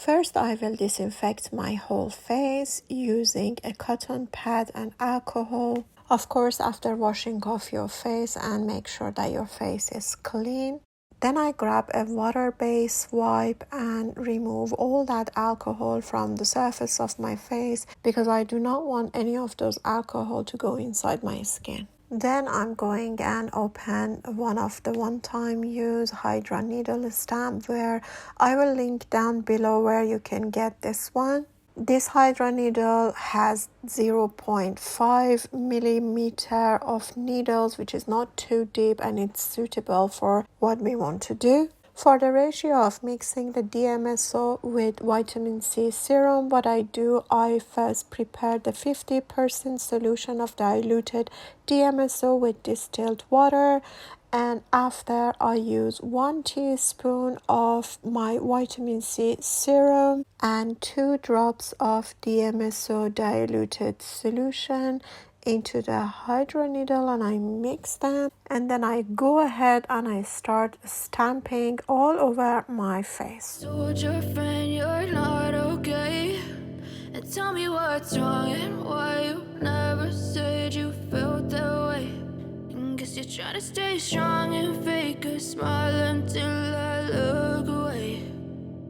First, I will disinfect my whole face using a cotton pad and alcohol. Of course, after washing off your face and make sure that your face is clean. Then I grab a water-based wipe and remove all that alcohol from the surface of my face because I do not want any of those alcohol to go inside my skin. Then I'm going and open one of the one-time use Hydra Needle stamp where I will link down below where you can get this one. This Hydra needle has 0.5 millimeter of needles, which is not too deep and it's suitable for what we want to do. For the ratio of mixing the DMSO with vitamin C serum, what I do, I first prepare the 50% solution of diluted DMSO with distilled water, and after I use 1 teaspoon of my vitamin C serum and 2 drops of DMSO diluted solution into the Hydra needle, and I mix them, and then I go ahead and I start stamping all over my face. Told your friend you're not okay, and tell me what's wrong and why you never said you felt that way. And guess you're trying to stay strong and fake a smile until I look away.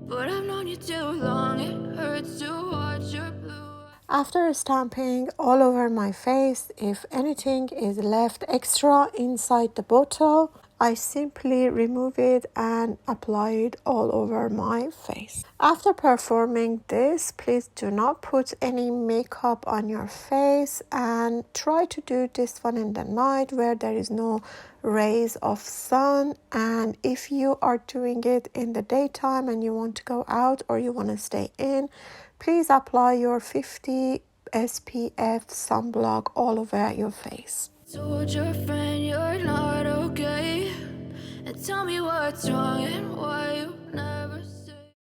But I've known you too long, it hurts to watch your blue. After stamping all over my face, if anything is left extra inside the bottle, I simply remove it and apply it all over my face. After performing this, please do not put any makeup on your face and try to do this one in the night where there is no rays of sun. And if you are doing it in the daytime and you want to go out or you want to stay in, please apply your 50 SPF sunblock all over your face. Told your friend you're not okay, and tell me what's wrong and why you never